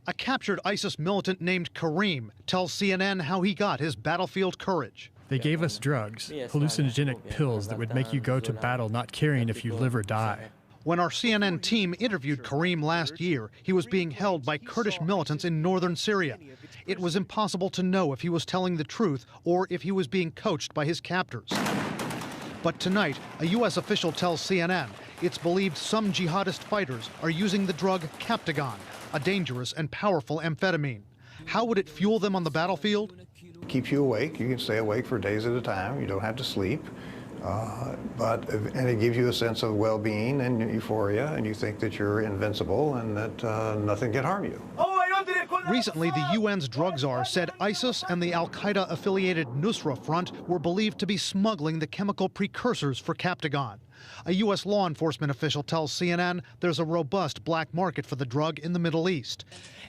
A captured ISIS militant named Kareem tells CNN how he got his battlefield courage. They gave us drugs, hallucinogenic pills that would make you go to battle not caring if you live or die. When our CNN team interviewed Kareem last year, he was being held by Kurdish militants in northern Syria. It was impossible to know if he was telling the truth or if he was being coached by his captors. But tonight, a U.S. official tells CNN it's believed some jihadist fighters are using the drug Captagon, a dangerous and powerful amphetamine. How would it fuel them on the battlefield? It keeps you awake. You can stay awake for days at a time. You don't have to sleep. And it gives you a sense of well-being and euphoria, and you think that you're invincible and that nothing can harm you. Recently, the UN's drug czar said ISIS and the al-Qaeda-affiliated Nusra Front were believed to be smuggling the chemical precursors for Captagon. A U.S. law enforcement official tells CNN there's a robust black market for the drug in the Middle East.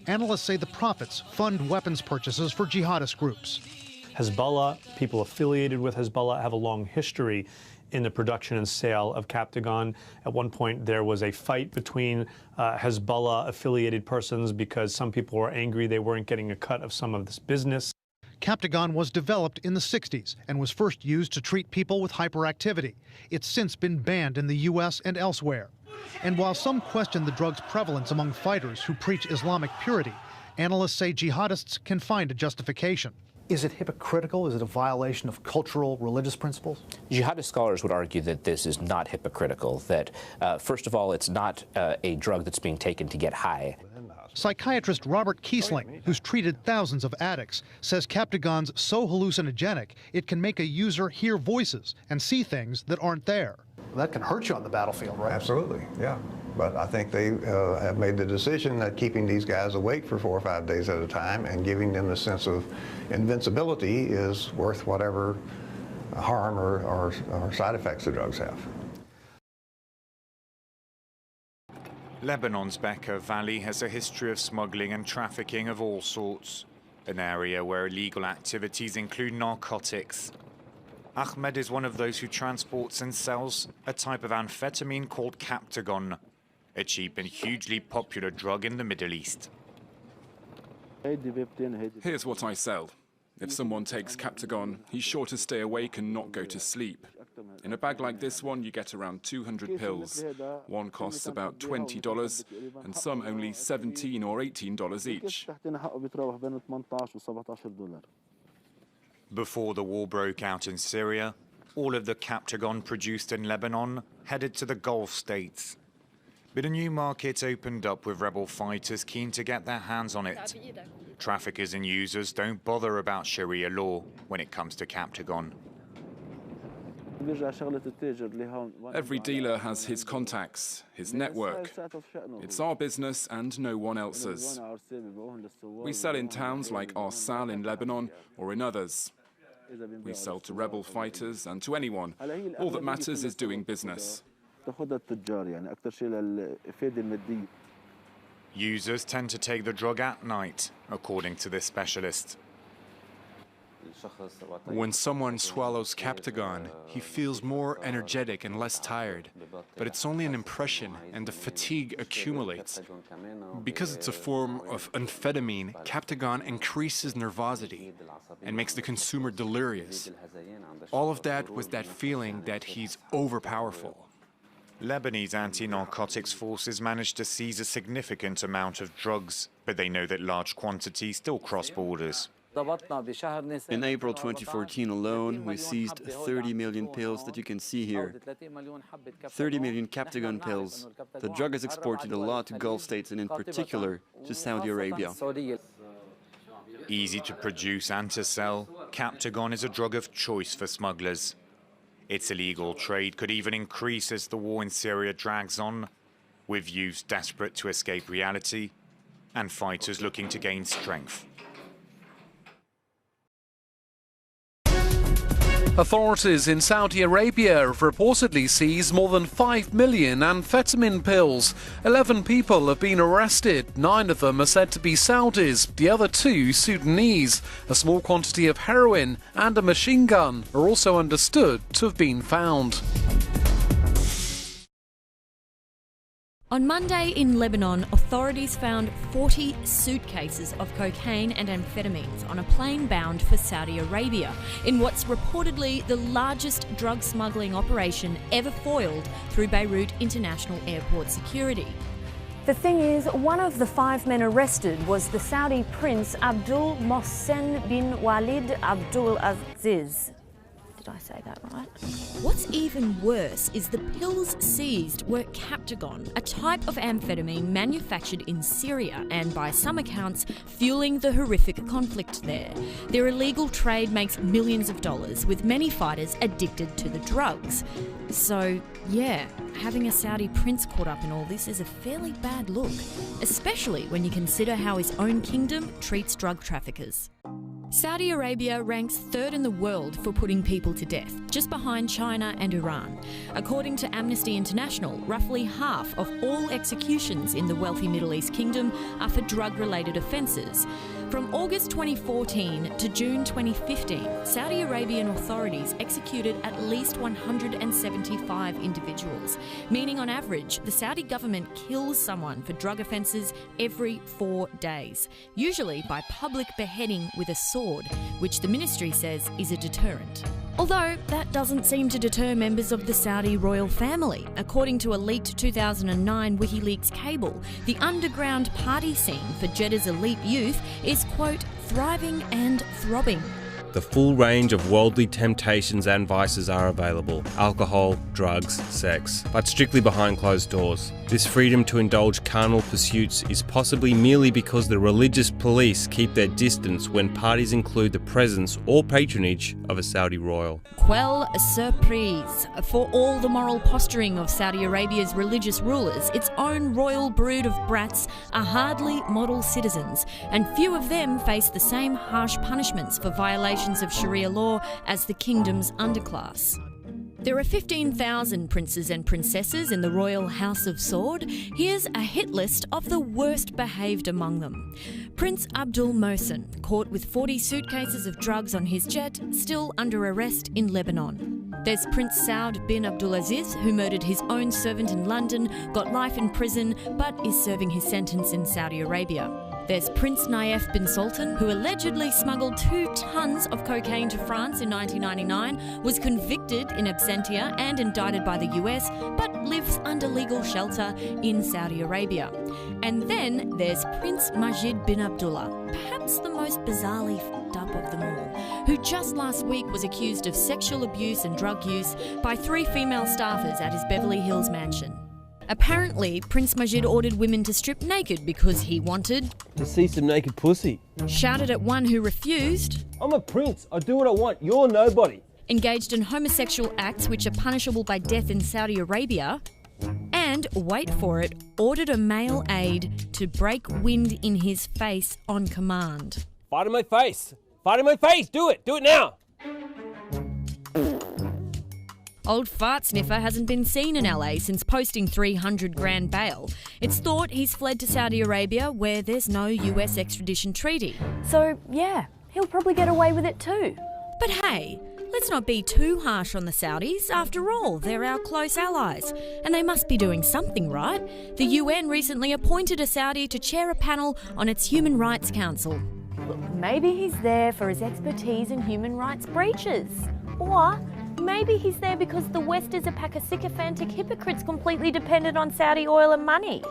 Analysts say the profits fund weapons purchases for jihadist groups. Hezbollah, people affiliated with Hezbollah, have a long history in the production and sale of Captagon. At one point, there was a fight between Hezbollah-affiliated persons because some people were angry they weren't getting a cut of some of this business. Captagon was developed in the 60s and was first used to treat people with hyperactivity. It's since been banned in the U.S. and elsewhere. And while some question the drug's prevalence among fighters who preach Islamic purity, analysts say jihadists can find a justification. Is it hypocritical? Is it a violation of cultural, religious principles? Jihadist scholars would argue that this is not hypocritical, that, first of all, it's not a drug that's being taken to get high. Psychiatrist Robert Kiesling, who's treated thousands of addicts, says Captagon's so hallucinogenic it can make a user hear voices and see things that aren't there. That can hurt you on the battlefield, right? Absolutely, yeah. But I think they have made the decision that keeping these guys awake for 4 or 5 days at a time and giving them the sense of invincibility is worth whatever harm or side effects the drugs have. Lebanon's Bekaa Valley has a history of smuggling and trafficking of all sorts, an area where illegal activities include narcotics. Ahmed is one of those who transports and sells a type of amphetamine called Captagon, a cheap and hugely popular drug in the Middle East. Here's what I sell. If someone takes Captagon, he's sure to stay awake and not go to sleep. In a bag like this one, you get around 200 pills. One costs about $20, and some only $17 or $18 each. Before the war broke out in Syria, all of the Captagon produced in Lebanon headed to the Gulf states. But a new market opened up with rebel fighters keen to get their hands on it. Traffickers and users don't bother about Sharia law when it comes to Captagon. Every dealer has his contacts, his network. It's our business and no one else's. We sell in towns like Arsal in Lebanon or in others. We sell to rebel fighters and to anyone. All that matters is doing business. Users tend to take the drug at night, according to this specialist. When someone swallows Captagon, he feels more energetic and less tired. But it's only an impression, and the fatigue accumulates. Because it's a form of amphetamine, Captagon increases nervosity and makes the consumer delirious. All of that with that feeling that he's overpowerful. Lebanese anti-narcotics forces managed to seize a significant amount of drugs, but they know that large quantities still cross borders. In April 2014 alone, we seized 30 million pills that you can see here. 30 million Captagon pills. The drug is exported a lot to Gulf states and in particular to Saudi Arabia. Easy to produce and to sell, Captagon is a drug of choice for smugglers. Its illegal trade could even increase as the war in Syria drags on, with youths desperate to escape reality and fighters looking to gain strength. Authorities in Saudi Arabia have reportedly seized more than 5 million amphetamine pills. 11 people have been arrested. 9 of them are said to be Saudis, the other 2 Sudanese. A small quantity of heroin and a machine gun are also understood to have been found. On Monday in Lebanon, authorities found 40 suitcases of cocaine and amphetamines on a plane bound for Saudi Arabia in what's reportedly the largest drug smuggling operation ever foiled through Beirut International Airport security. The thing is, one of the 5 men arrested was the Saudi Prince Abdul Mohsen bin Walid Abdul Aziz. Did I say that right? What's even worse is the pills seized were Captagon, a type of amphetamine manufactured in Syria and, by some accounts, fueling the horrific conflict there. Their illegal trade makes millions of dollars, with many fighters addicted to the drugs. So, yeah, having a Saudi prince caught up in all this is a fairly bad look, especially when you consider how his own kingdom treats drug traffickers. Saudi Arabia ranks 3rd in the world for putting people to death, just behind China and Iran. According to Amnesty International, roughly half of all executions in the wealthy Middle East kingdom are for drug-related offences. From August 2014 to June 2015, Saudi Arabian authorities executed at least 175 individuals, meaning on average the Saudi government kills someone for drug offences every 4 days, usually by public beheading with a sword, which the ministry says is a deterrent. Although that doesn't seem to deter members of the Saudi royal family. According to a leaked 2009 WikiLeaks cable, the underground party scene for Jeddah's elite youth is, quote, thriving and throbbing. The full range of worldly temptations and vices are available: alcohol, drugs, sex, but strictly behind closed doors. This freedom to indulge carnal pursuits is possibly merely because the religious police keep their distance when parties include the presence or patronage of a Saudi royal. Quelle surprise! For all the moral posturing of Saudi Arabia's religious rulers, its own royal brood of brats are hardly model citizens, and few of them face the same harsh punishments for violations of Sharia law as the kingdom's underclass. There are 15,000 princes and princesses in the royal House of Saud. Here's a hit list of the worst behaved among them. Prince Abdul Mohsen, caught with 40 suitcases of drugs on his jet, still under arrest in Lebanon. There's Prince Saud bin Abdulaziz, who murdered his own servant in London, got life in prison, but is serving his sentence in Saudi Arabia. There's Prince Naif bin Sultan, who allegedly smuggled 2 tons of cocaine to France in 1999, was convicted in absentia and indicted by the US, but lives under legal shelter in Saudi Arabia. And then there's Prince Majid bin Abdullah, perhaps the most bizarrely f***ed up of them all, who just last week was accused of sexual abuse and drug use by 3 female staffers at his Beverly Hills mansion. Apparently, Prince Majid ordered women to strip naked because he wanted to see some naked pussy. Shouted at one who refused. I'm a prince. I do what I want. You're nobody. Engaged in homosexual acts which are punishable by death in Saudi Arabia. And, wait for it, ordered a male aide to break wind in his face on command. Fight in my face. Fight in my face. Do it. Do it now. Old fart sniffer hasn't been seen in LA since posting $300,000 bail. It's thought he's fled to Saudi Arabia, where there's no US extradition treaty. So, yeah, he'll probably get away with it too. But hey, let's not be too harsh on the Saudis. After all, they're our close allies, and they must be doing something right. The UN recently appointed a Saudi to chair a panel on its Human Rights Council. Look, maybe he's there for his expertise in human rights breaches. Or maybe he's there because the West is a pack of sycophantic hypocrites completely dependent on Saudi oil and money.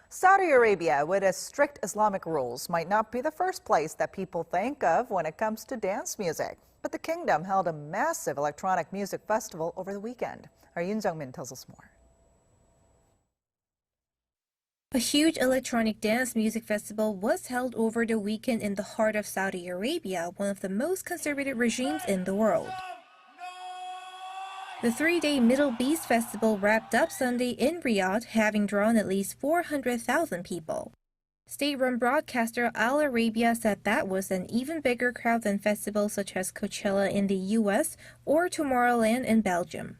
Saudi Arabia, with its strict Islamic rules, might not be the first place that people think of when it comes to dance music. But the kingdom held a massive electronic music festival over the weekend. Our Yoon Jung-min tells us more. A huge electronic dance music festival was held over the weekend in the heart of Saudi Arabia, one of the most conservative regimes in the world. The 3-day Middle East festival wrapped up Sunday in Riyadh, having drawn at least 400,000 people. State-run broadcaster Al Arabia said that was an even bigger crowd than festivals such as Coachella in the US or Tomorrowland in Belgium.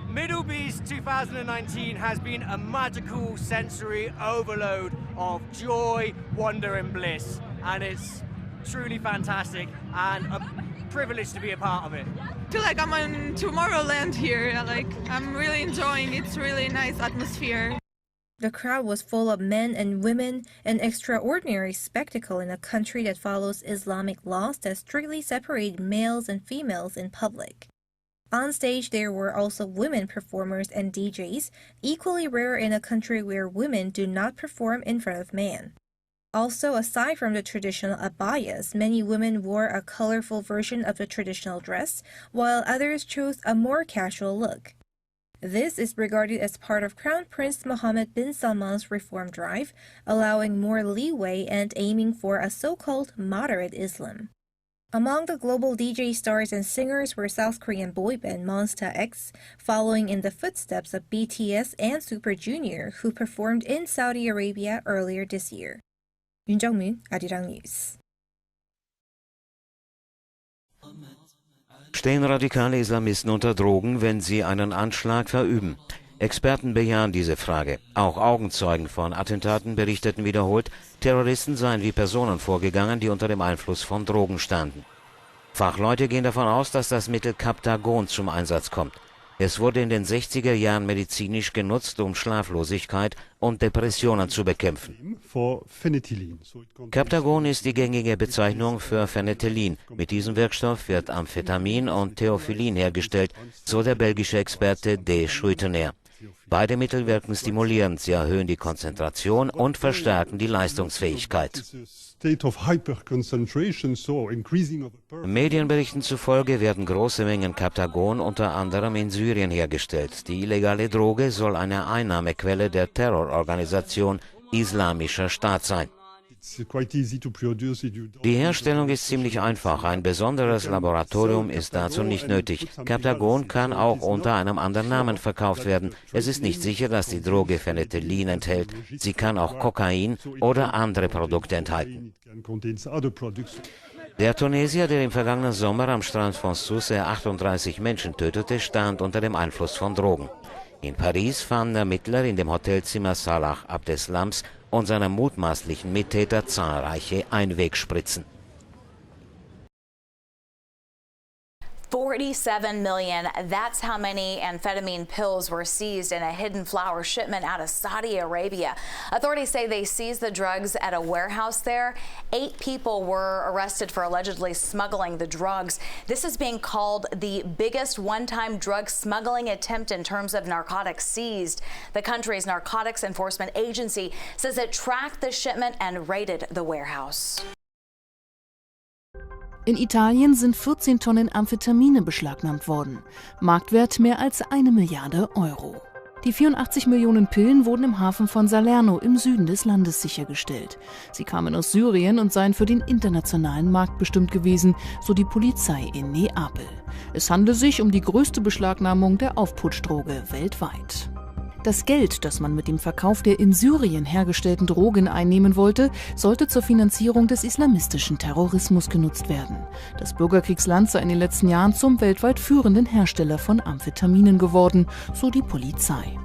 Middle East 2019 has been a magical sensory overload of joy, wonder and bliss, and it's truly fantastic and a privilege to be a part of it. I feel like I'm on Tomorrowland here. Like, I'm really enjoying it. It's really nice atmosphere. The crowd was full of men and women, an extraordinary spectacle in a country that follows Islamic laws that strictly separate males and females in public. On stage, there were also women performers and DJs, equally rare in a country where women do not perform in front of men. Also, aside from the traditional abayas, many women wore a colorful version of the traditional dress, while others chose a more casual look. This is regarded as part of Crown Prince Mohammed bin Salman's reform drive, allowing more leeway and aiming for a so-called moderate Islam. Among the global DJ stars and singers were South Korean boy band Monsta X, following in the footsteps of BTS and Super Junior, who performed in Saudi Arabia earlier this year. 윤정문, 아리랑 뉴스. Stehen radikale Islamisten unter Drogen, wenn sie einen Anschlag verüben? Experten bejahen diese Frage. Auch Augenzeugen von Attentaten berichteten wiederholt, Terroristen seien wie Personen vorgegangen, die unter dem Einfluss von Drogen standen. Fachleute gehen davon aus, dass das Mittel Captagon zum Einsatz kommt. Es wurde in den 60er Jahren medizinisch genutzt, um Schlaflosigkeit und Depressionen zu bekämpfen. Captagon ist die gängige Bezeichnung für Phenethyllin. Mit diesem Wirkstoff wird Amphetamin und Theophylin hergestellt, so der belgische Experte De Schuitener. Beide Mittel wirken stimulierend, sie erhöhen die Konzentration und verstärken die Leistungsfähigkeit. Medienberichten zufolge werden große Mengen Captagon unter anderem in Syrien hergestellt. Die illegale Droge soll eine Einnahmequelle der Terrororganisation Islamischer Staat sein. Die Herstellung ist ziemlich einfach. Ein besonderes Laboratorium ist dazu nicht nötig. Captagon kann auch unter einem anderen Namen verkauft werden. Es ist nicht sicher, dass die Droge Phenethyllin enthält. Sie kann auch Kokain oder andere Produkte enthalten. Der Tunesier, der im vergangenen Sommer am Strand von Sousse 38 Menschen tötete, stand unter dem Einfluss von Drogen. In Paris fanden Ermittler in dem Hotelzimmer Salah Abdeslams und seiner mutmaßlichen Mittäter zahlreiche Einwegspritzen. 47 million. That's how many amphetamine pills were seized in a hidden flower shipment out of Saudi Arabia. Authorities say they seized the drugs at a warehouse there. 8 people were arrested for allegedly smuggling the drugs. This is being called the biggest one-time drug smuggling attempt in terms of narcotics seized. The country's narcotics enforcement agency says it tracked the shipment and raided the warehouse. In Italien sind 14 Tonnen Amphetamine beschlagnahmt worden. Marktwert mehr als 1 Milliarde Euro. Die 84 Millionen Pillen wurden im Hafen von Salerno im Süden des Landes sichergestellt. Sie kamen aus Syrien und seien für den internationalen Markt bestimmt gewesen, so die Polizei in Neapel. Es handle sich um die größte Beschlagnahmung der Aufputschdroge weltweit. Das Geld, das man mit dem Verkauf der in Syrien hergestellten Drogen einnehmen wollte, sollte zur Finanzierung des islamistischen Terrorismus genutzt werden. Das Bürgerkriegsland sei in den letzten Jahren zum weltweit führenden Hersteller von Amphetaminen geworden, so die Polizei.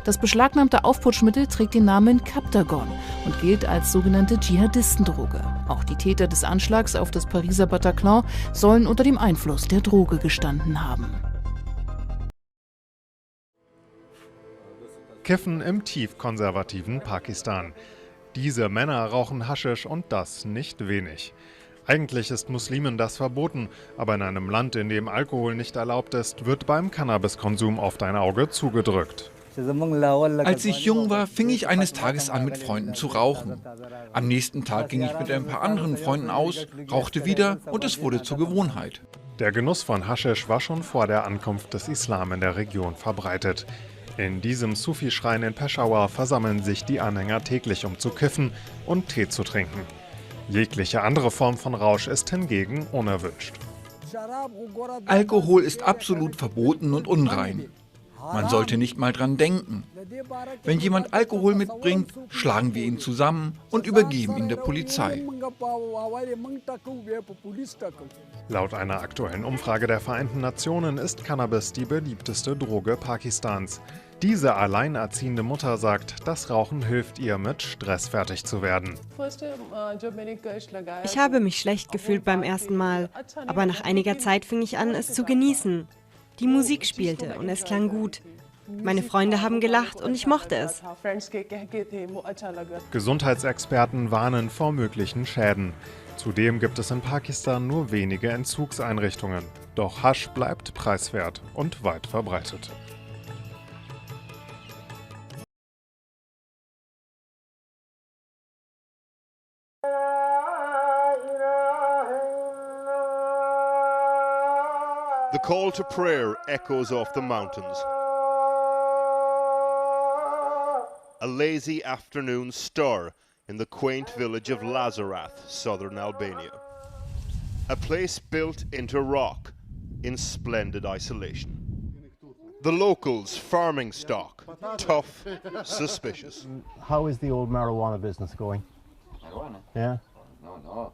Das beschlagnahmte Aufputschmittel trägt den Namen Captagon und gilt als sogenannte Dschihadistendroge. Auch die Täter des Anschlags auf das Pariser Bataclan sollen unter dem Einfluss der Droge gestanden haben. Kiffen im tiefkonservativen Pakistan. Diese Männer rauchen Haschisch und das nicht wenig. Eigentlich ist Muslimen das verboten, aber in einem Land, in dem Alkohol nicht erlaubt ist, wird beim Cannabiskonsum oft ein Auge zugedrückt. Als ich jung war, fing ich eines Tages an, mit Freunden zu rauchen. Am nächsten Tag ging ich mit ein paar anderen Freunden aus, rauchte wieder und es wurde zur Gewohnheit. Der Genuss von Haschisch war schon vor der Ankunft des Islam in der Region verbreitet. In diesem Sufi-Schrein in Peshawar versammeln sich die Anhänger täglich, um zu kiffen und Tee zu trinken. Jegliche andere Form von Rausch ist hingegen unerwünscht. Alkohol ist absolut verboten und unrein. Man sollte nicht mal dran denken. Wenn jemand Alkohol mitbringt, schlagen wir ihn zusammen und übergeben ihn der Polizei. Laut einer aktuellen Umfrage der Vereinten Nationen ist Cannabis die beliebteste Droge Pakistans. Diese alleinerziehende Mutter sagt, das Rauchen hilft ihr, mit Stress fertig zu werden. Ich habe mich schlecht gefühlt beim ersten Mal, aber nach einiger Zeit fing ich an, es zu genießen. Die Musik spielte und es klang gut. Meine Freunde haben gelacht und ich mochte es. Gesundheitsexperten warnen vor möglichen Schäden. Zudem gibt es in Pakistan nur wenige Entzugseinrichtungen. Doch Hasch bleibt preiswert und weit verbreitet. The call to prayer echoes off the mountains. A lazy afternoon stir in the quaint village of Lazarath, southern Albania. A place built into rock in splendid isolation. The locals farming stock, tough, suspicious. How is the old marijuana business going? Marijuana? Yeah? No.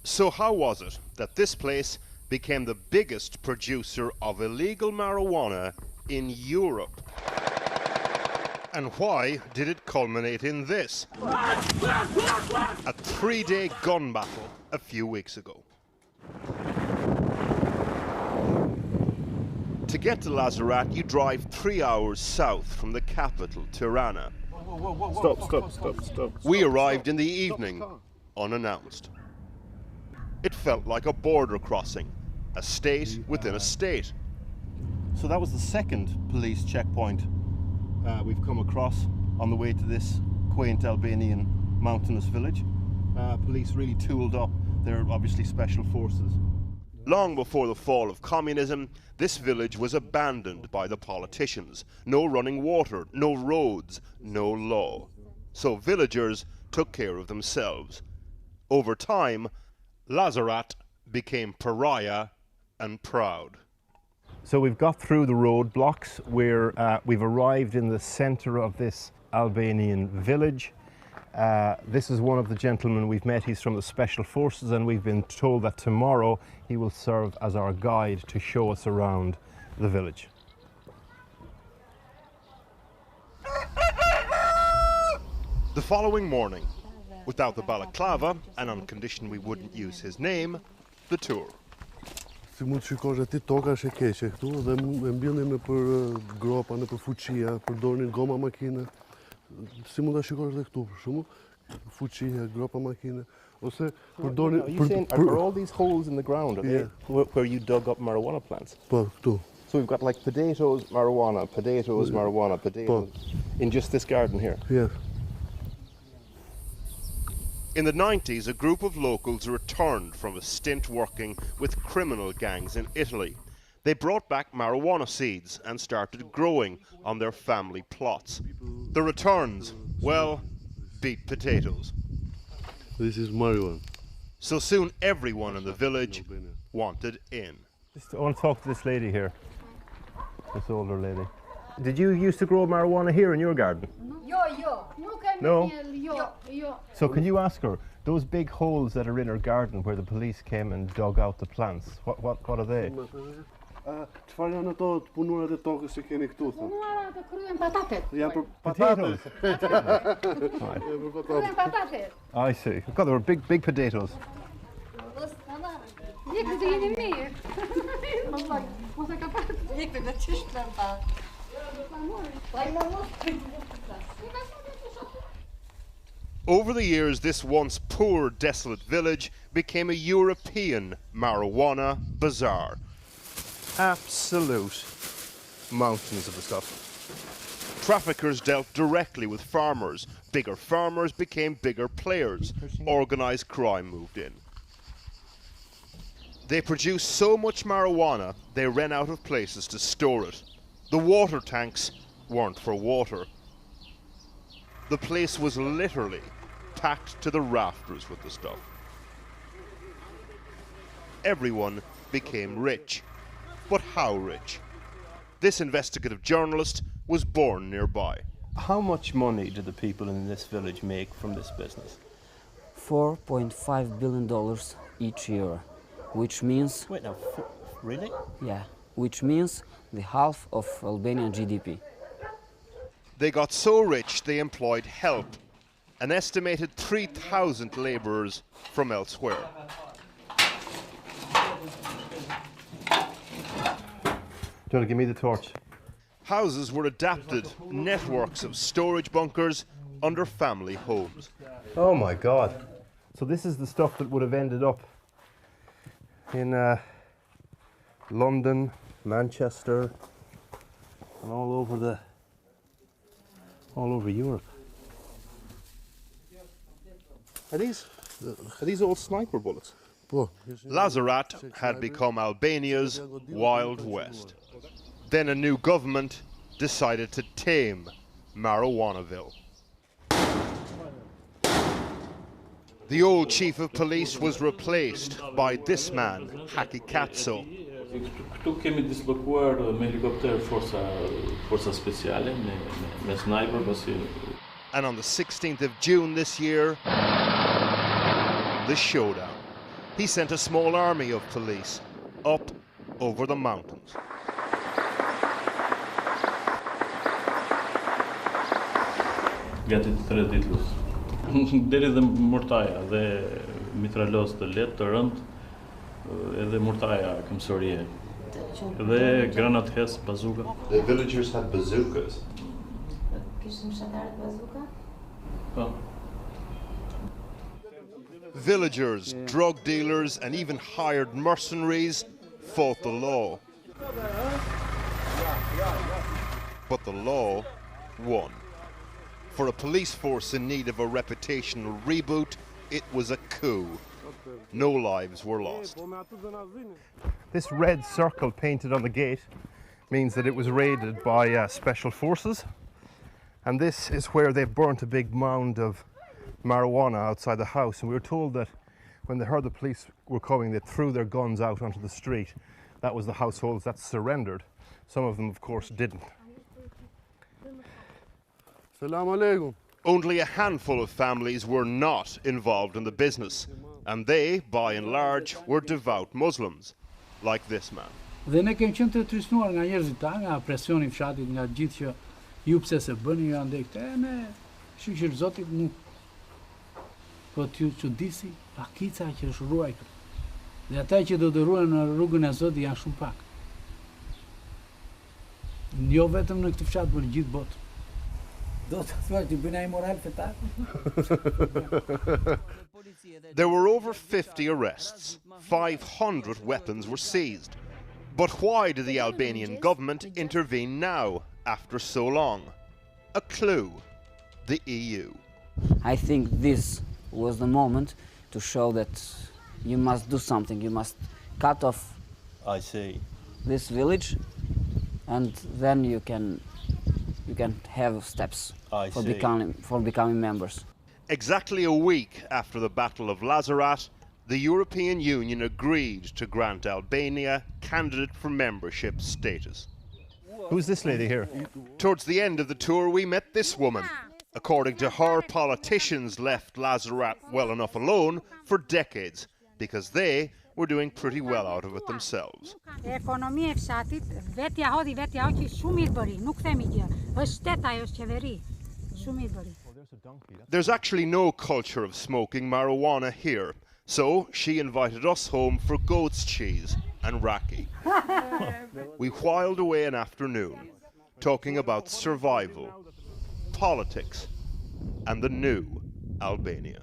So how was it that this place became the biggest producer of illegal marijuana in Europe? And why did it culminate in this? A 3-day gun battle a few weeks ago. To get to Lazarath, you drive 3 hours south from the capital, Tirana. Stop. We arrived in the evening, unannounced. It felt like a border crossing, a state within a state. So that was the second police checkpoint we've come across on the way to this quaint Albanian mountainous village. Police really tooled up. They're obviously special forces. Long before the fall of communism, this village was abandoned by the politicians. No running water, no roads, no law. So villagers took care of themselves. Over time, Lazarath became pariah and proud. So we've got through the roadblocks. We've arrived in the center of this Albanian village. This is one of the gentlemen we've met. He's from the Special Forces, and we've been told that tomorrow he will serve as our guide to show us around the village. The following morning, without the balaclava, and on condition we wouldn't use his name, the tour. Si mund të shikosh aty toka është e keqe këtu dhe e mbjellin nëpër gropa, nëpër fuqia, përdorin goma makine. Si mund ta shikosh edhe këtu për shembull, fuqia, gropa makine. Ose përdorin Are all these holes in the ground, Yeah. where you dug up marijuana plants? Po, këtu. So we've got like potatoes, marijuana, potatoes, in just this garden here. Yes. In the 90s, a group of locals returned from a stint working with criminal gangs in Italy. They brought back marijuana seeds and started growing on their family plots. The returns, well, beat potatoes. This is marijuana. So soon everyone in the village wanted in. I want to talk to this lady here, this older lady. Did you used to grow marijuana here in your garden? No? So can you ask her, those big holes that are in her garden where the police came and dug out the plants, what are they? Çfarë janë ato të punuarat e tokës që keni këtu? Punuarat të kryen patatet. Janë për Potatoes. Kryen patatet. I see. God, there were big potatoes. Jekni të jeni mirë. Mos e ka pasur. Jekni të çishtë ta. Over the years, this once poor, desolate village became a European marijuana bazaar. Absolute mountains of the stuff. Traffickers dealt directly with farmers. Bigger farmers became bigger players. Organised crime moved in. They produced so much marijuana, they ran out of places to store it. The water tanks weren't for water. The place was literally packed to the rafters with the stuff. Everyone became rich. But how rich? This investigative journalist was born nearby. How much money do the people in this village make from this business? $4.5 billion each year, which means... Wait, now, really? Yeah, which means the half of Albanian GDP. They got so rich they employed help, an estimated 3,000 labourers from elsewhere. Do you want to give me the torch? Houses were adapted, networks of storage bunkers under family homes. Oh my God. So this is the stuff that would have ended up in London, Manchester, and all over Europe. Are these all sniper bullets? Lazarat had become Albania's Wild West. Then a new government decided to tame Marijuanaville. The old chief of police was replaced by this man, Haki Katso. Këtu kemi dislokuar me helikopter forca speciale me sniper pasi. And on the 16th of June this year, the showdown. He sent a small army of police up over the mountains. Gati të 3 ditë luft. Deri dhe mortaja dhe mitralos të lehtë të rënd, edhe mortaja këmbësorie. Dhe granat hes, bazuka. The villagers had bazookas. Po. Villagers, drug dealers, and even hired mercenaries fought the law. But the law won. For a police force in need of a reputational reboot, it was a coup. No lives were lost. This red circle painted on the gate means that it was raided by special forces. And this is where they burnt a big mound of marijuana outside the house. And we were told that when they heard the police were coming, they threw their guns out onto the street. That was the households that surrendered. Some of them, of course, didn't. Only a handful of families were not involved in the business, and they, by and large, were devout Muslims, like this man. Dhe ne kemi qenë të trysnuar nga njerëzit ta, nga presioni i fshatit, nga gjithë që ju pse se bëni ju ande këtë, ne shqyr Zotit nuk. Po t'ju çuditsi pakica që është ruajtur. Dhe ata që do të ruajnë në rrugën e Zotit janë shumë pak. Jo vetëm në këtë fshat, por në gjithë botën. There were over 50 arrests. 500 weapons were seized. But why did the Albanian government intervene now, after so long? A clue: the EU. I think this was the moment to show that you must do something. You must cut off this village, and then you can have steps for becoming members. Exactly a week after the Battle of Lazarat, the European Union agreed to grant Albania candidate for membership status. Who's this lady here? Towards the end of the tour, we met this woman. According to her, politicians left Lazarat well enough alone for decades because they were doing pretty well out of it themselves. Ekonomia e fshatit vetja hodhi që shumë mirë bëri, nuk themi gjë. Është shtet ajo është qeveri. Shumë mirë bëri. There's actually no culture of smoking marijuana here, so she invited us home for goat's cheese and raki. We whiled away an afternoon talking about survival, politics, and the new Albania.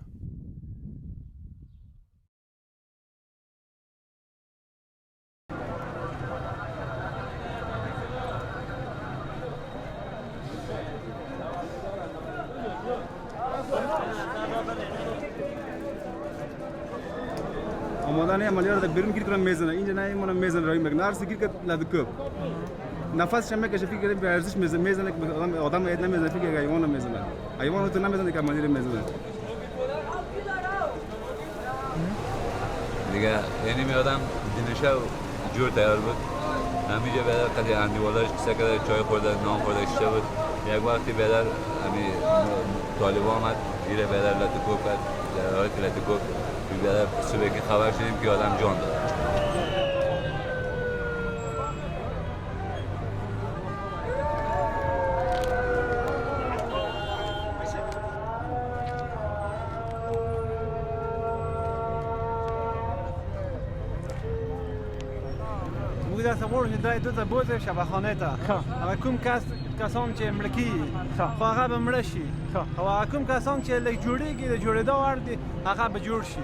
Modane malera da birim kirkra mezana injana ai mona mezana roi magnar se kirkat la de köp nafas shame ka shafi kirem arzish mezana adam edna mezana fi ga yona mezana ai wona to na mezana ka malera mezana diga yeni bir adam dinleşe jur tayar bu همینجا بدر خیلی اندیوالایش کسی که چای خورده نان خورده اشته بود یک وقتی بدر همین طالبان آمد ایره بدر لطکوب کرد در حالت لطکوب بدر صبح که خبر شدیم که آدم جان داد. بوده سوار شده دو تا بوده شبخانه تا اما کوم کسان چه ملکی خواهد به مرشی و کوم کسان چه لک جوری گیره جوری دا وردی هقا به جور شی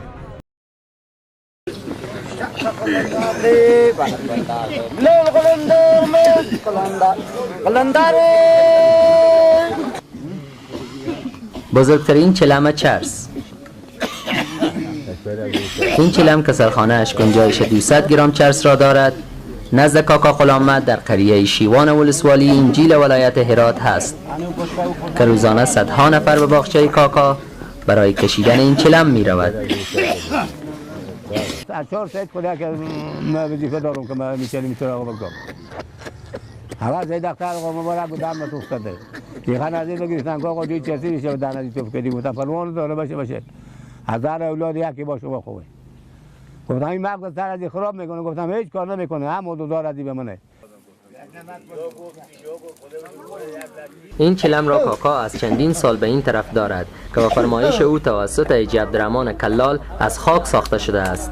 بزرگترین چلم چرس. این چلم که سرخانه‌اش گنجایش 200 گرم چرس را دارد نزد کاکا غلاممد در قریه شیوان ولسوالی انجیل ولایت هرات هست که روزانه صدها نفر به باغچه کاکا برای کشیدن این چلم می رود. هزار اولاد یکی باشه با خوبه. گفتم این مغز سر از خراب میکنه، گفتم هیچ کار نمیکنه، هم دو از بمونه. این چلم را کاکا از چندین سال به این طرف دارد که با فرمایش او توسط حاجی عبدالرحمن کلال از خاک ساخته شده است.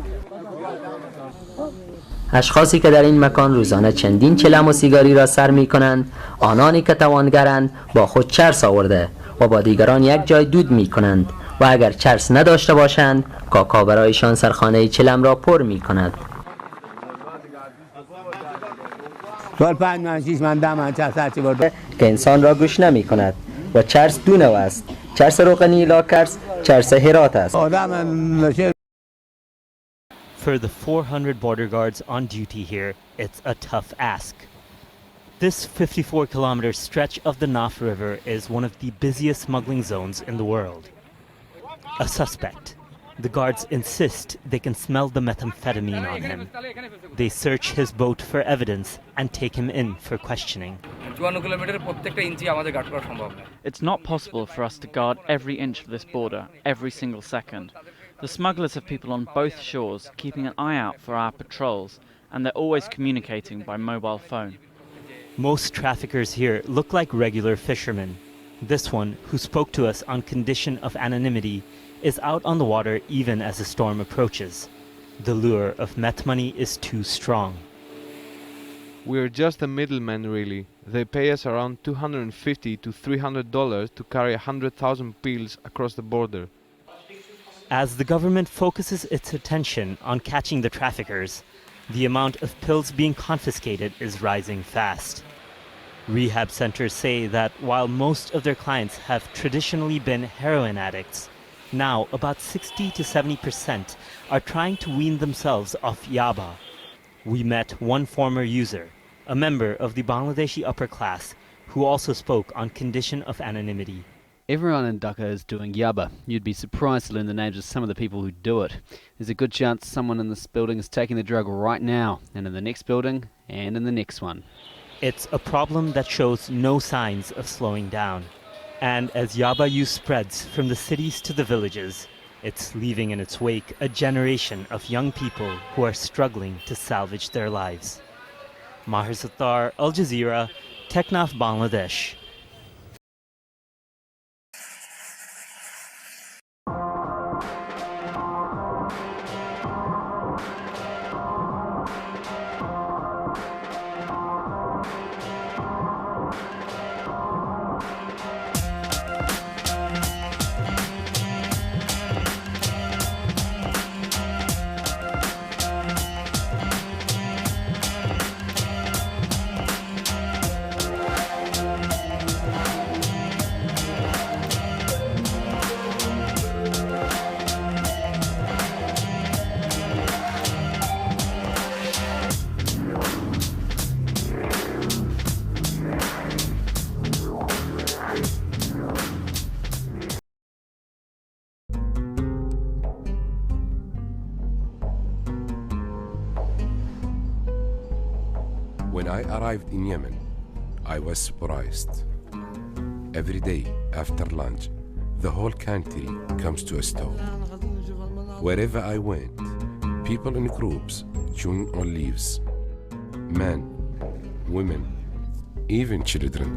اشخاصی که در این مکان روزانه چندین چلم و سیگاری را سر می کنند، آنانی که توانگرند با خود چرس آورده و با دیگران یک جای دود می کنند و اگر چرس نداشته باشند کاکا برایشان سرخانه چلم را پر می کند. سال 5 من 6 من 10 من چرس هرچی برده که انسان را گوش نمی کند و چرس دو نوع است. چرس روغنی لاکرز، چرس هرات است. For the 400 border guards on duty here, it's a tough ask. This 54-kilometer stretch of the Naf River is one of the busiest smuggling zones in the world. A suspect. The guards insist they can smell the methamphetamine on him. They search his boat for evidence and take him in for questioning. It's not possible for us to guard every inch of this border, every single second. The smugglers have people on both shores, keeping an eye out for our patrols, and they're always communicating by mobile phone. Most traffickers here look like regular fishermen. This one, who spoke to us on condition of anonymity, is out on the water even as the storm approaches. The lure of meth money is too strong. We're just a middleman, really. They pay us around $250 to $300 to carry 100,000 pills across the border. As the government focuses its attention on catching the traffickers, the amount of pills being confiscated is rising fast. Rehab centers say that while most of their clients have traditionally been heroin addicts, now about 60 to 70% are trying to wean themselves off yaba. We met one former user, a member of the Bangladeshi upper class, who also spoke on condition of anonymity. Everyone in Dhaka is doing yaba. You'd be surprised to learn the names of some of the people who do it. There's a good chance someone in this building is taking the drug right now, and in the next building, and in the next one. It's a problem that shows no signs of slowing down. And as yaba use spreads from the cities to the villages, it's leaving in its wake a generation of young people who are struggling to salvage their lives. Maher Sattar, Al Jazeera, Teknaf, Bangladesh. arrived in Yemen, I was surprised. Every day after lunch, the whole country comes to a stop. Wherever I went, people in groups chewing on leaves. Men, women, even children.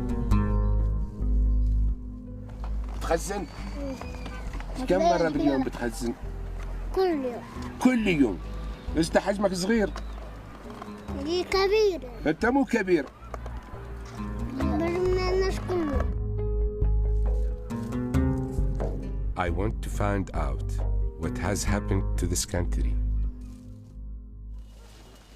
بتخزن؟ كم مرة باليوم بتخزن؟ كل يوم. كل يوم. انت حجمك صغير. دي كبيرة. انت مو كبير. الناس كله. I want to find out what has happened to this country.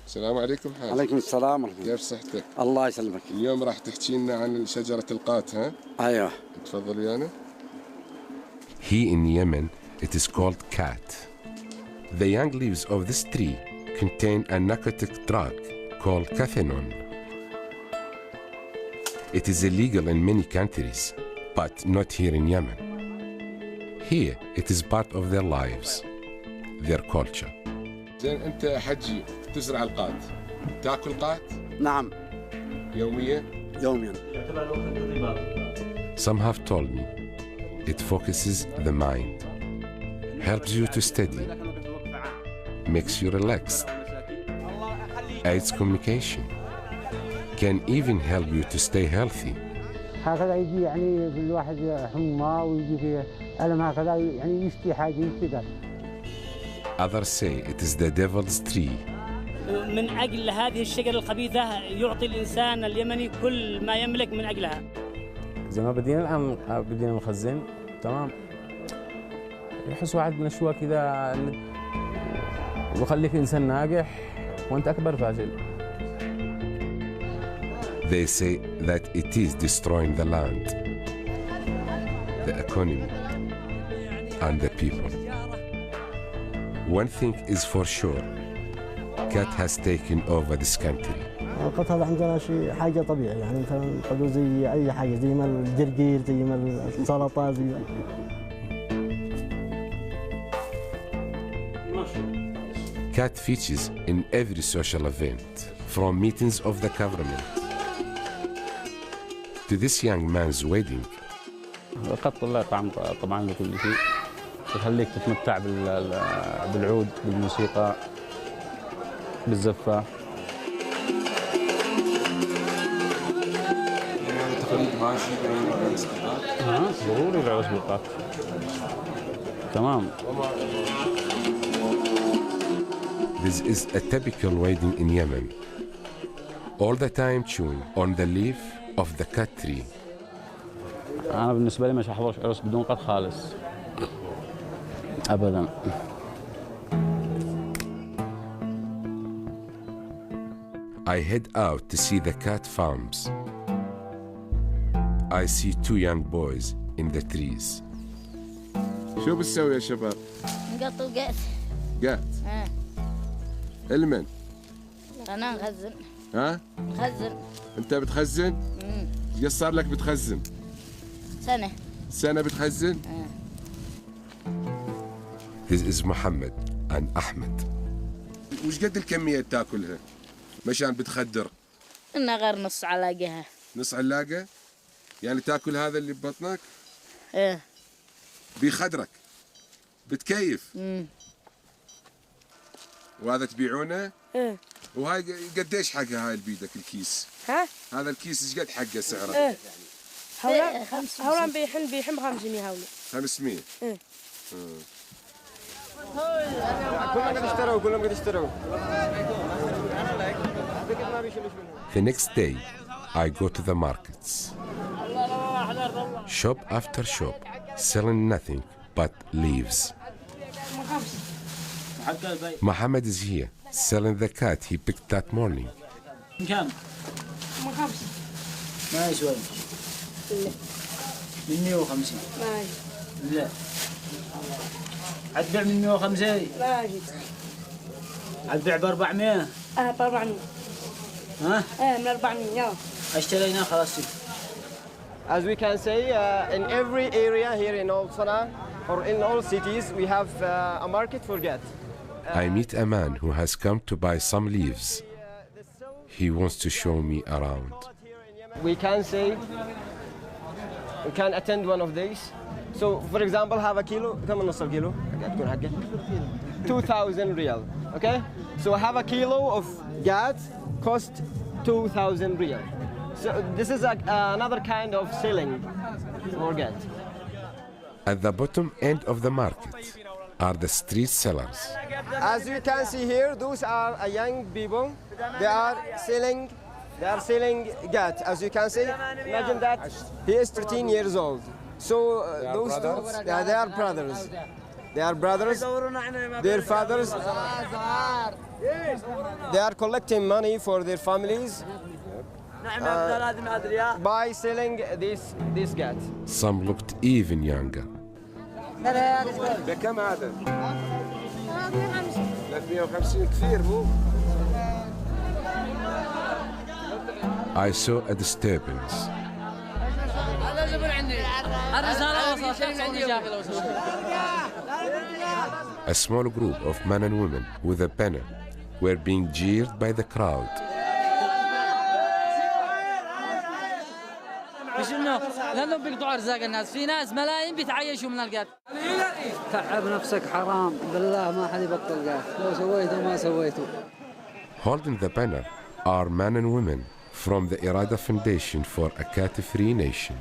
السلام عليكم حاج. عليكم السلام ورحمة الله. كيف صحتك؟ الله يسلمك. اليوم راح تحكي لنا عن شجرة القات ها؟ أيوه. تفضل ويانا. Here in Yemen, it is called cat. The young leaves of this tree contain a narcotic drug called cathinone. It is illegal in many countries, but not here in Yemen. Here, it is part of their lives, their culture. زين أنت حجي تزرع القات، تاكل قات؟ نعم. يوميا؟ يوميا. Some have told me it focuses the mind, helps you to study, makes you relaxed, aids communication, can even help you to stay healthy. هكذا يجي يعني في الواحد حمى ويجي فيه ألم هكذا يعني يشتي حاجة يشتي. Others say it is the devil's tree. من أجل هذه الشجرة الخبيثة يعطي الإنسان اليمني كل ما يملك من أجلها. زي ما بدينا نخزن تمام، يحس واحد من الشوى كذا ويخليك إنسان ناجح وأنت أكبر فاشل. They say that it is destroying the land, the economy, and the people. One thing is for sure, cat has taken over this country. القط هذا عندنا شيء حاجة طبيعية يعني مثلا نقولوا زي أي حاجة زي ما الجرجير زي ما السلطة زي Cat features in every social event, from meetings of the government to this young man's wedding. القط له طعم طبعا لكل شيء، يخليك تتمتع بالعود، بالموسيقى، بالزفة. ضروري العوز بالقط. تمام. This is a typical wedding in Yemen. All the time chewing on the leaf of the cat tree. أنا بالنسبة لي مش هحضر عرس بدون قط خالص. أبداً. I head out to see the cat farms. I see two young boys in the trees. شو بتسوي يا شباب؟ نقطوا قات. قات؟ المن؟ أنا نخزن. ها؟ نخزن. أنت بتخزن؟ قد صار لك بتخزن؟ سنة. سنة بتخزن؟ This is Muhammad and Ahmed. وش قد الكمية تاكلها؟ مشان بتخدر؟ إنها غير نص علاقها. نص علاقة؟ يعني تاكل هذا اللي ببطنك؟ إيه. بيخدرك؟ بتكيف؟ وهذا تبيعونه؟ إيه. وهاي قديش حقها هاي بيدك الكيس؟ ها؟ هذا الكيس ايش قد حقه سعره؟ إيه. هولان بيحن 500 هولي. 500. إيه. كلهم قد اشتروا كلهم قد اشتروا. The next day, I go to the markets. Shop after shop, selling nothing but leaves. Muhammad is here, selling the cat he picked that morning. كم؟ ما يسوي. 150. ما لا. هتبيع من 150؟ ما أجي. هتبيع ب 400؟ ب 400. ها؟ من 400 اشترينا خلاص. As we can say, in every area here in Old Sana or in all cities, we have a market for cat. I meet a man who has come to buy some leaves. he wants to show me around. We can say, we can attend one of these. So, for example, have a kilo, كم نص الكيلو؟ تكون حقه 2,000 riyal, okay? So have a kilo of gat cost 2,000 riyal. So this is another kind of selling for gat. At the bottom end of the market are the street sellers. As you can see here, those are young people. They are selling gat. As you can see, imagine that he is 13 years old. So those two, they are brothers. They are brothers. Their fathers. They are collecting money for their families by selling this gat. Some looked even younger. بكم هذا؟ 350 كثير مو؟ I saw a disturbance. A small group of men and women with a banner were being jeered by the crowd. لانهم بيقطعوا ارزاق الناس، في ناس ملايين بيتعايشوا من القات. تعب نفسك حرام بالله، ما حد يبطل قات لو سويته ما سويته. Holding the banner are men and women from the Irada Foundation for a Cat-Free Nation.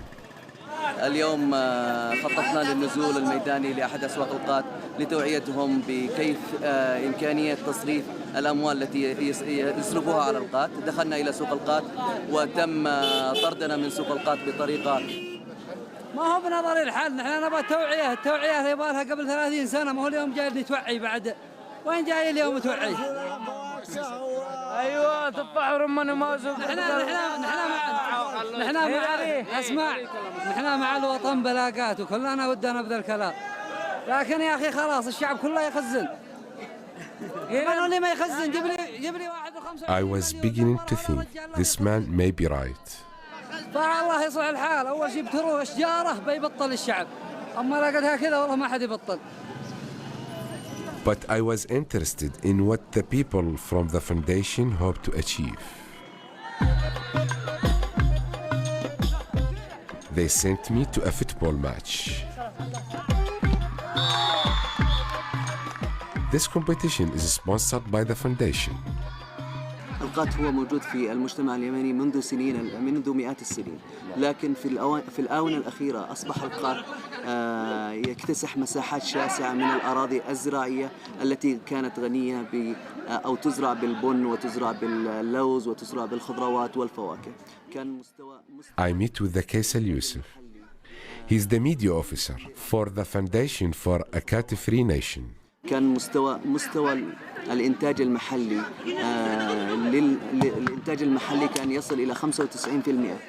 اليوم خططنا للنزول الميداني لأحد أسواق القات لتوعيتهم بكيف إمكانية تصريف الأموال التي يصرفوها على القات. دخلنا إلى سوق القات وتم طردنا من سوق القات بطريقة ما هو بنظر الحل، نحن نبغى توعية، التوعية يبغى لها قبل 30 سنة، ما هو اليوم جاي نتوعي بعد. وين جاي اليوم توعي؟ ايوه تفاح ورمان وموز. نحن مع اسمع، نحن مع الوطن بلاقات وكلنا ودنا بذا الكلام، لكن يا اخي خلاص الشعب كله يخزن. من اللي ما يخزن؟ جيب لي واحد وخمسة. I was beginning to think this man may be right. فالله يصلح الحال، اول شيء بتروح اشجاره بيبطل الشعب، اما لقيتها كذا والله ما حد يبطل. But I was interested in what the people from the foundation hope to achieve. They sent me to a football match. This competition is sponsored by the foundation. القات هو موجود في المجتمع اليمني منذ سنين، منذ مئات السنين، لكن في الآونة الأخيرة أصبح القات يكتسح مساحات شاسعة من الأراضي الزراعية التي كانت غنية أو تزرع بالبن وتزرع باللوز وتزرع بالخضروات والفواكه. كان مستوى I meet with the Kaisal Yusuf. He's the media officer for the Foundation for a Cat-Free Nation. كان مستوى الإنتاج المحلي الإنتاج المحلي كان يصل إلى 95%.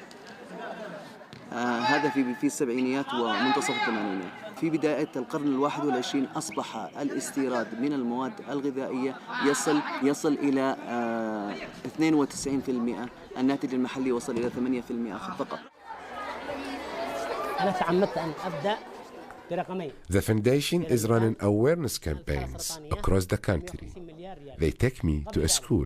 هذا في السبعينيات ومنتصف الثمانينات. في بداية القرن ال21 أصبح الاستيراد من المواد الغذائية يصل إلى 92%. الناتج المحلي وصل إلى 8% فقط. أنا تعمدت أن أبدأ برقمين. The foundation is running awareness campaigns across the country. They take me to a school.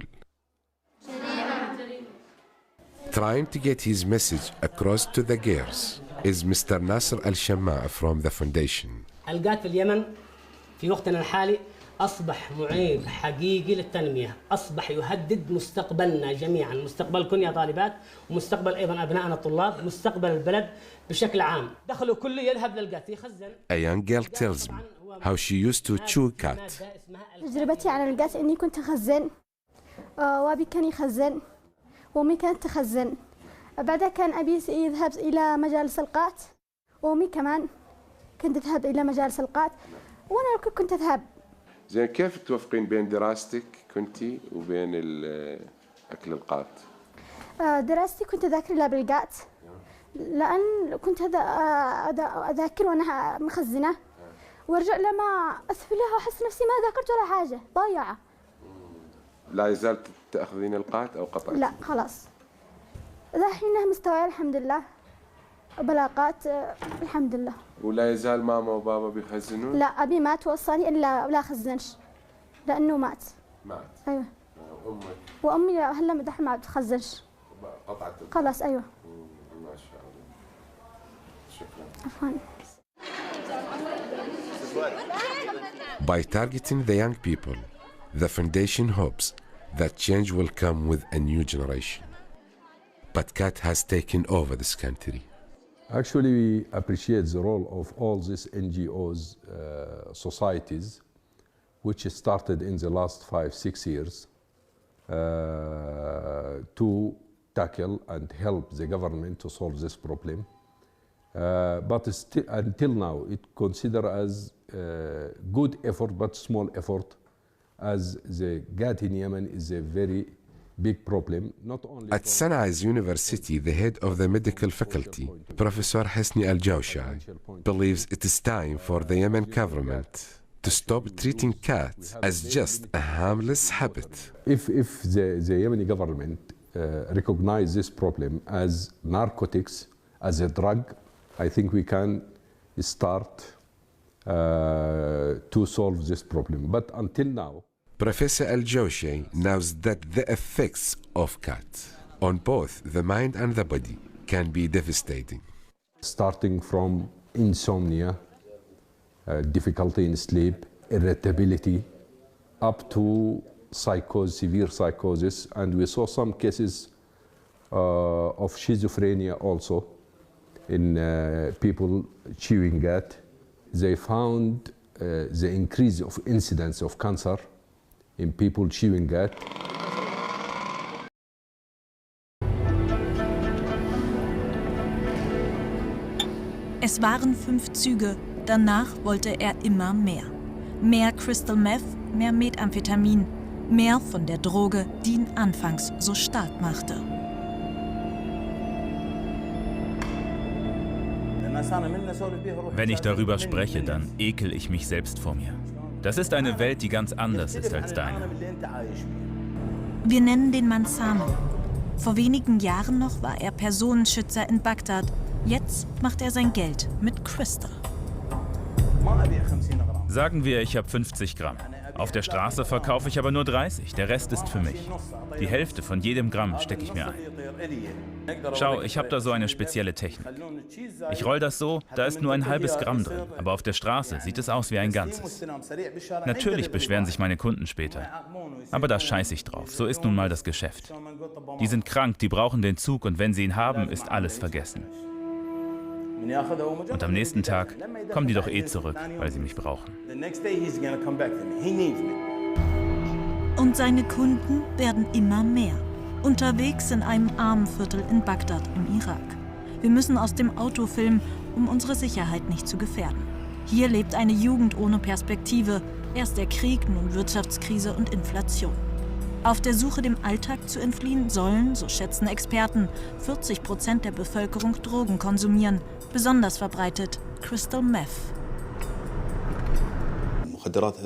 Trying to get his message across to the girls is Mr. Nasser Al-Shamma from the foundation. القات في اليمن في وقتنا الحالي أصبح معيق حقيقي للتنمية، أصبح يهدد مستقبلنا جميعا، مستقبلكم يا طالبات ومستقبل أيضا أبنائنا الطلاب، مستقبل البلد بشكل عام. دخلوا كله يذهب للقات يخزن. A young girl tells me how she used to chew cat. تجربتي على القات إني كنت أخزن، وأبي كان يخزن، وأمي كانت تخزن. بعدها كان أبي يذهب إلى مجالس القات، وأمي كمان كنت تذهب إلى مجالس القات، وأنا كنت أذهب. زين كيف توفقين بين دراستك كنتي وبين أكل القات؟ دراستي كنت أذاكر لها بالقات، لأن كنت أذاكر وأنا مخزنة، وارجع لما أثب لها وأحس نفسي ما ذاكرت ولا حاجة، ضايعة. لا يزال تأخذين القات أو قطعت؟ لا خلاص، ذحين مستواي الحمد لله بلاقات الحمد لله. ولا يزال ماما وبابا بيخزنون؟ لا أبي مات وصاني إلا ولا خزنش لأنه مات. مات. أيوة. وأمي هلا دحين ما بتخزنش. خلاص أيوة. ما شاء الله. شكرا. عفوا. By targeting the young people, the foundation hopes that change will come with a new generation. But CAT has taken over this country. Actually, we appreciate the role of all these NGOs, societies, which started in the last 5-6 years to tackle and help the government to solve this problem. But still, until now, it considered as good effort, but small effort, as the GAT in Yemen is a very big problem. Not only at Sanaa's University, the head of the medical faculty, Professor Hasni Al-Jawshai, believes it is time for the Yemen government to stop treating cats as just a harmless habit. If the Yemeni government recognize this problem as narcotics, as a drug, I think we can start to solve this problem. But until now, Professor Al-Jawshai knows that the effects of cats on both the mind and the body can be devastating. Starting from insomnia, difficulty in sleep, irritability, up to psychosis, severe psychosis, and we saw some cases of schizophrenia also in people chewing gat. They found the increase of incidence of cancer in people chewing gat. Es waren 5 Züge, danach wollte er immer mehr. Mehr Crystal Meth, mehr Methamphetamin, mehr von der Droge, die ihn anfangs so stark machte. Wenn ich darüber spreche, dann ekel ich mich selbst vor mir. Das ist eine Welt, die ganz anders ist als deine. Wir nennen den Mann Samen. Vor wenigen Jahren noch war er Personenschützer in Bagdad. Jetzt macht er sein Geld mit Crystal. Sagen wir, ich habe 50 Gramm. Auf der Straße verkaufe ich aber nur 30. Der Rest ist für mich. Die Hälfte von jedem Gramm stecke ich mir ein. Schau, ich habe da so eine spezielle Technik. Ich roll das so, da ist nur ein halbes Gramm drin, aber auf der Straße sieht es aus wie ein ganzes. Natürlich beschweren sich meine Kunden später. Aber da scheiße ich drauf, so ist nun mal das Geschäft. Die sind krank, die brauchen den Zug und wenn sie ihn haben, ist alles vergessen. Und am nächsten Tag kommen die doch eh zurück, weil sie mich brauchen. Und seine Kunden werden immer mehr. Unterwegs in einem Armenviertel in Bagdad im Irak. Wir müssen aus dem Auto filmen, um unsere Sicherheit nicht zu gefährden. Hier lebt eine Jugend ohne Perspektive. Erst der Krieg, nun Wirtschaftskrise und Inflation. Auf der Suche, dem Alltag zu entfliehen, sollen, so schätzen Experten, 40% der Bevölkerung Drogen konsumieren. Besonders verbreitet Crystal Meth.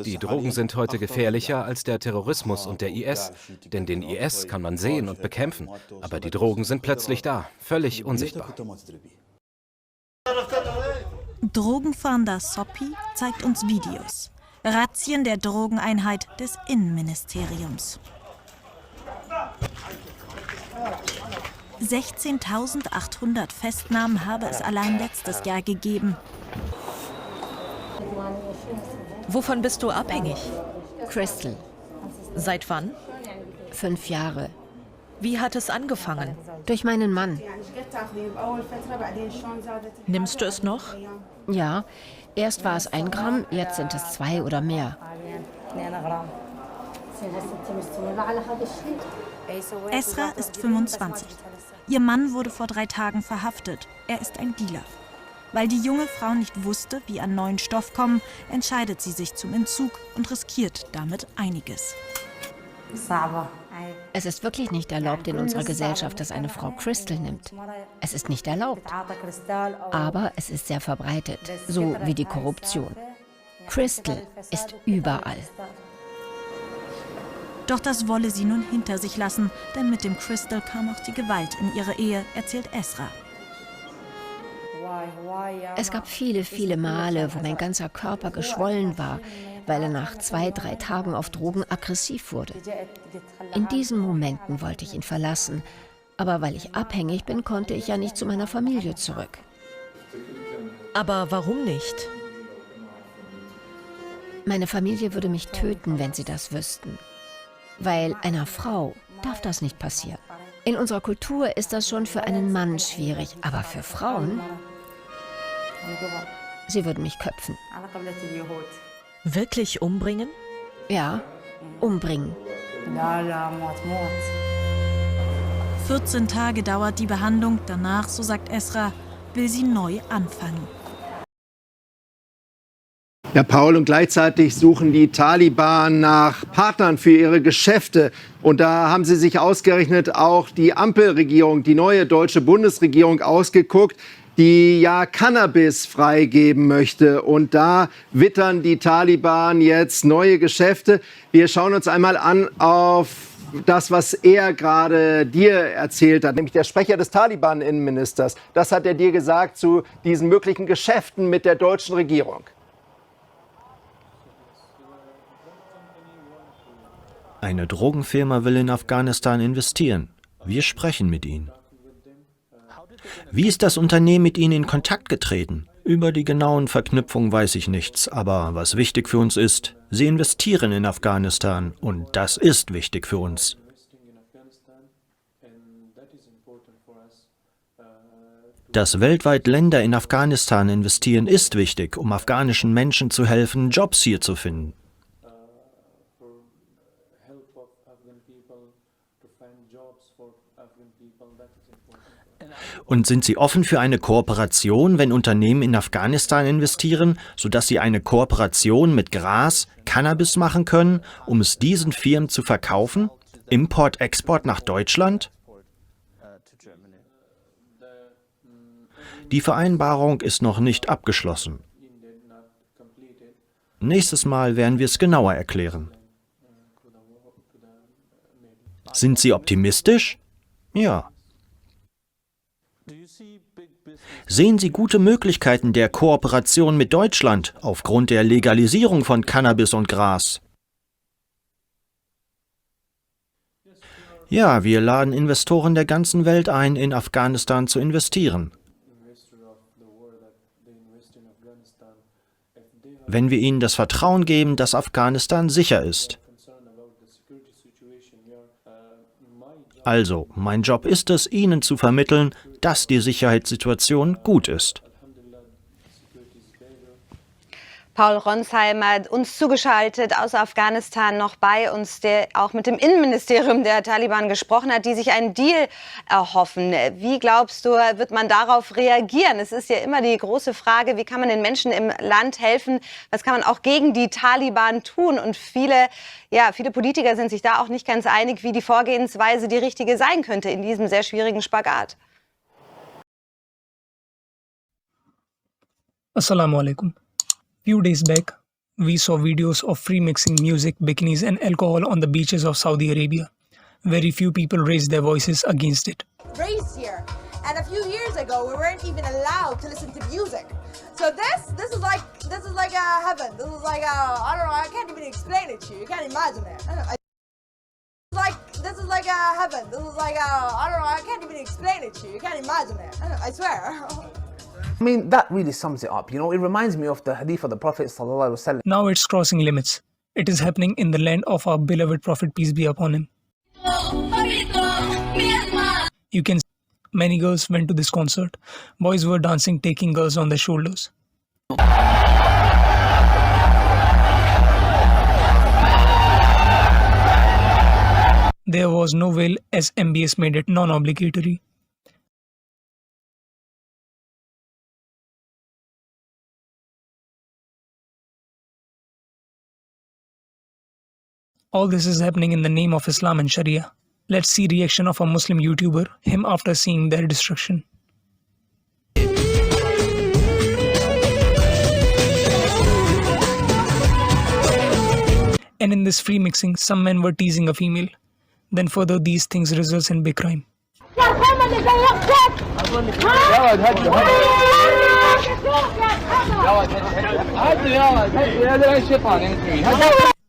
Die Drogen sind heute gefährlicher als der Terrorismus und der IS. Denn den IS kann man sehen und bekämpfen. Aber die Drogen sind plötzlich da, völlig unsichtbar. Drogenfahnder Soppi zeigt uns Videos. Razzien der Drogeneinheit des Innenministeriums. 16.800 Festnahmen habe es allein letztes Jahr gegeben. Wovon bist du abhängig? Crystal. Seit wann? 5 Jahre. Wie hat es angefangen? Durch meinen Mann. Nimmst du es noch? Ja, erst war es 1 Gramm, jetzt sind es 2 oder mehr. Esra ist 25. Ihr Mann wurde vor 3 Tagen verhaftet. Er ist ein Dealer. Weil die junge Frau nicht wusste, wie an neuen Stoff kommen, entscheidet sie sich zum Entzug und riskiert damit einiges. Es ist wirklich nicht erlaubt in unserer Gesellschaft, dass eine Frau Crystal nimmt. Es ist nicht erlaubt. Aber es ist sehr verbreitet, so wie die Korruption. Crystal ist überall. Doch das wolle sie nun hinter sich lassen, denn mit dem Crystal kam auch die Gewalt in ihre Ehe, erzählt Esra. Es gab viele, viele Male, wo mein ganzer Körper geschwollen war. weil er nach 2, 3 Tagen auf Drogen aggressiv wurde. In diesen Momenten wollte ich ihn verlassen, aber weil ich abhängig bin, konnte ich ja nicht zu meiner Familie zurück. Aber warum nicht? Meine Familie würde mich töten, wenn sie das wüssten. Weil einer Frau darf das nicht passieren. In unserer Kultur ist das schon für einen Mann schwierig, aber für Frauen? Sie würden mich köpfen. Wirklich umbringen? Ja, umbringen. 14 Tage dauert die Behandlung, danach, so sagt Esra, will sie neu anfangen. Ja, Paul, und gleichzeitig suchen die Taliban nach Partnern für ihre Geschäfte. Und da haben sie sich ausgerechnet auch die Ampelregierung, die neue deutsche Bundesregierung ausgeguckt, die ja Cannabis freigeben möchte. Und da wittern die Taliban jetzt neue Geschäfte. Wir schauen uns einmal an auf das, was er gerade dir erzählt hat, nämlich der Sprecher des Taliban-Innenministers. Das hat er dir gesagt zu diesen möglichen Geschäften mit der deutschen Regierung. Eine Drogenfirma will in Afghanistan investieren. Wir sprechen mit ihnen. Wie ist das Unternehmen mit ihnen in Kontakt getreten? Über die genauen Verknüpfungen weiß ich nichts, aber was wichtig für uns ist, sie investieren in Afghanistan und das ist wichtig für uns. Dass weltweit Länder in Afghanistan investieren, ist wichtig, um afghanischen Menschen zu helfen, Jobs hier zu finden. Und sind Sie offen für eine Kooperation, wenn Unternehmen in Afghanistan investieren, sodass sie eine Kooperation mit Gras, Cannabis machen können, um es diesen Firmen zu verkaufen? Import-Export nach Deutschland? Die Vereinbarung ist noch nicht abgeschlossen. Nächstes Mal werden wir es genauer erklären. Sind Sie optimistisch? Ja. Sehen Sie gute Möglichkeiten der Kooperation mit Deutschland aufgrund der Legalisierung von Cannabis und Gras? Ja, wir laden Investoren der ganzen Welt ein, in Afghanistan zu investieren. Wenn wir ihnen das Vertrauen geben, dass Afghanistan sicher ist. Also, mein Job ist es, Ihnen zu vermitteln, dass die Sicherheitssituation gut ist. Paul Ronsheimer, uns zugeschaltet aus Afghanistan, noch bei uns, der auch mit dem Innenministerium der Taliban gesprochen hat, die sich einen Deal erhoffen. Wie glaubst du, wird man darauf reagieren? Es ist ja immer die große Frage, wie kann man den Menschen im Land helfen? Was kann man auch gegen die Taliban tun? Und viele Politiker sind sich da auch nicht ganz einig, wie die Vorgehensweise die richtige sein könnte in diesem sehr schwierigen Spagat. Assalamu alaikum. Few days back, we saw videos of free mixing music, bikinis and alcohol on the beaches of Saudi Arabia. Very few people raised their voices against it. Raised here, and a few years ago we weren't even allowed to listen to music. So this is like heaven. This is like I don't know. I can't even explain it to you. You can't imagine it. This is like heaven. This is like I don't know. I can't even explain it to you. You can't imagine it. I swear. I mean, that really sums it up. You know, it reminds me of the hadith of the Prophet sallallahu alaihi wasallam. Now it's crossing limits. It is happening in the land of our beloved Prophet, peace be upon him. You can see many girls went to this concert. Boys were dancing, taking girls on their shoulders. There was no veil as MBS made it non-obligatory. All this is happening in the name of Islam and Sharia. Let's see reaction of a Muslim YouTuber, him after seeing their destruction. And in this free mixing, some men were teasing a female. Then further, these things results in big crime.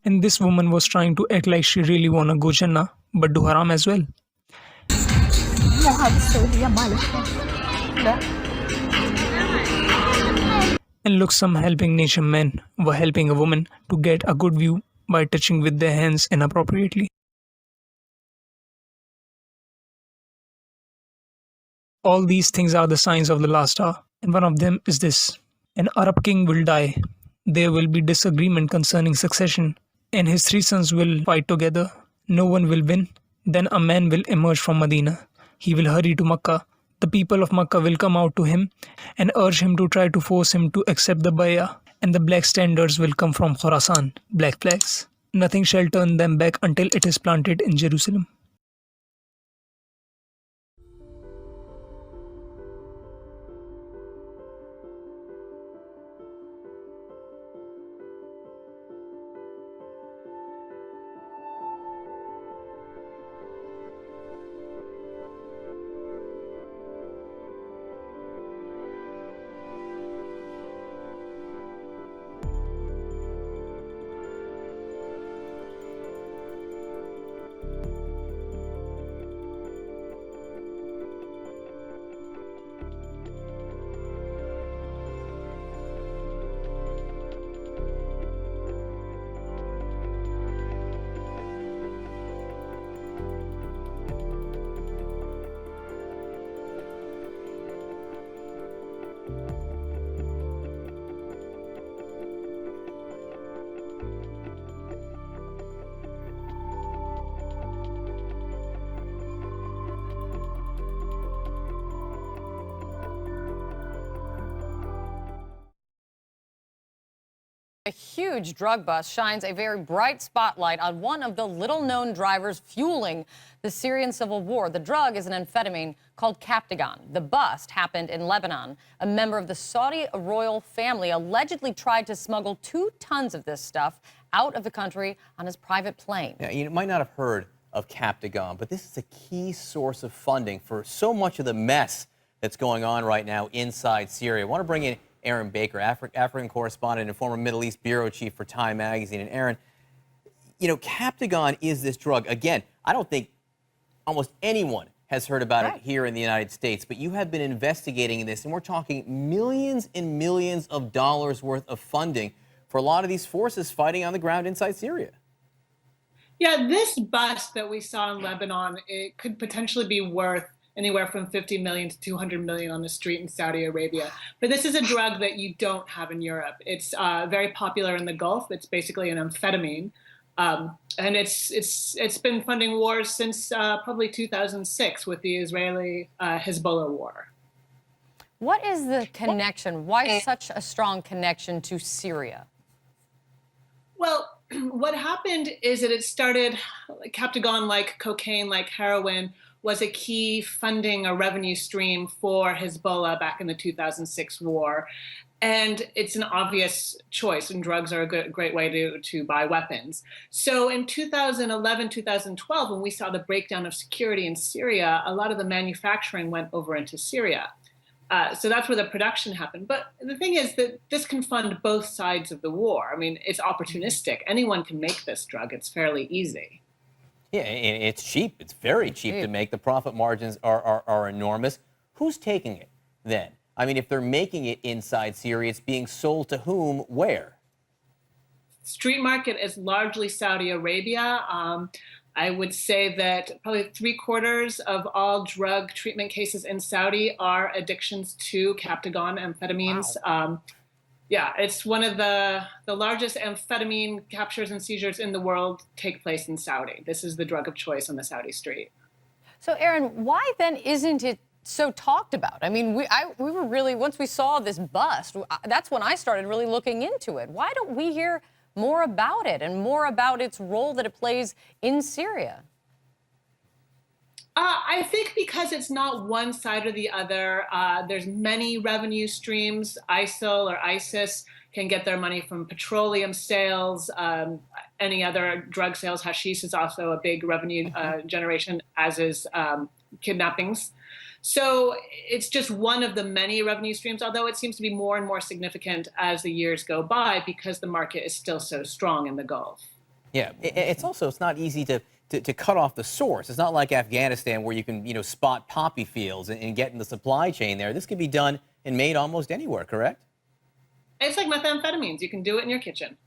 And this woman was trying to act like she really wanna go Jannah, but do haram as well. And look, some helping nature men were helping a woman to get a good view by touching with their hands inappropriately. All these things are the signs of the last hour, and one of them is this. An Arab king will die. There will be disagreement concerning succession, and his 3 sons will fight together. No one will win. Then a man will emerge from Medina. He will hurry to Makkah. The people of Makkah will come out to him and urge him to try to force him to accept the bay'ah. And the black standards will come from Khorasan, black flags. Nothing shall turn them back until it is planted in Jerusalem. A huge drug bust shines a very bright spotlight on one of the little-known drivers fueling the Syrian civil war. The drug is an amphetamine called Captagon. The bust happened in Lebanon. A member of the Saudi royal family allegedly tried to smuggle 2 tons of this stuff out of the country on his private plane. Yeah, you might not have heard of Captagon, but this is a key source of funding for so much of the mess that's going on right now inside Syria. I want to bring in Aaron Baker, African correspondent and former Middle East bureau chief for Time magazine. And Aaron, you know, Captagon is this drug. Again, I don't think almost anyone has heard about it here in the United States, but you have been investigating this, and we're talking millions and millions of dollars worth of funding for a lot of these forces fighting on the ground inside Syria. Yeah, this bust that we saw in Lebanon, it could potentially be worth anywhere from 50 million to 200 million on the street in Saudi Arabia. But this is a drug that you don't have in Europe. It's very popular in the Gulf. It's basically an amphetamine. And it's been funding wars since probably 2006 with the Israeli Hezbollah war. What is the connection? Why such a strong connection to Syria? Well, what happened is that it started, Captagon, like cocaine, like heroin, was a key funding or revenue stream for Hezbollah back in the 2006 war. And it's an obvious choice, and drugs are a great way to buy weapons. So in 2011, 2012, when we saw the breakdown of security in Syria, a lot of the manufacturing went over into Syria. So that's where the production happened. But the thing is that this can fund both sides of the war. I mean, it's opportunistic. Anyone can make this drug. It's fairly easy. Yeah, and it's cheap. It's very cheap to make. The profit margins are enormous. Who's taking it then? I mean, if they're making it inside Syria, it's being sold to whom, where? Street market is largely Saudi Arabia. I would say that probably 3/4 of all drug treatment cases in Saudi are addictions to Captagon amphetamines. Wow. Yeah, it's one of the largest amphetamine captures and seizures in the world take place in Saudi. This is the drug of choice on the Saudi street. So, Aaron, why then isn't it so talked about? I mean, we were really, once we saw this bust, that's when I started really looking into it. Why don't we hear more about it and more about its role that it plays in Syria? I think because it's not one side or the other. There's many revenue streams. ISIL or ISIS can get their money from petroleum sales, any other drug sales. Hashish is also a big revenue generation, as is kidnappings. So it's just one of the many revenue streams, although it seems to be more and more significant as the years go by because the market is still so strong in the Gulf. Yeah, it's not easy to cut off the source. It's not like Afghanistan where you can, spot poppy fields and get in the supply chain there. This can be done and made almost anywhere, correct? It's like methamphetamines. You can do it in your kitchen.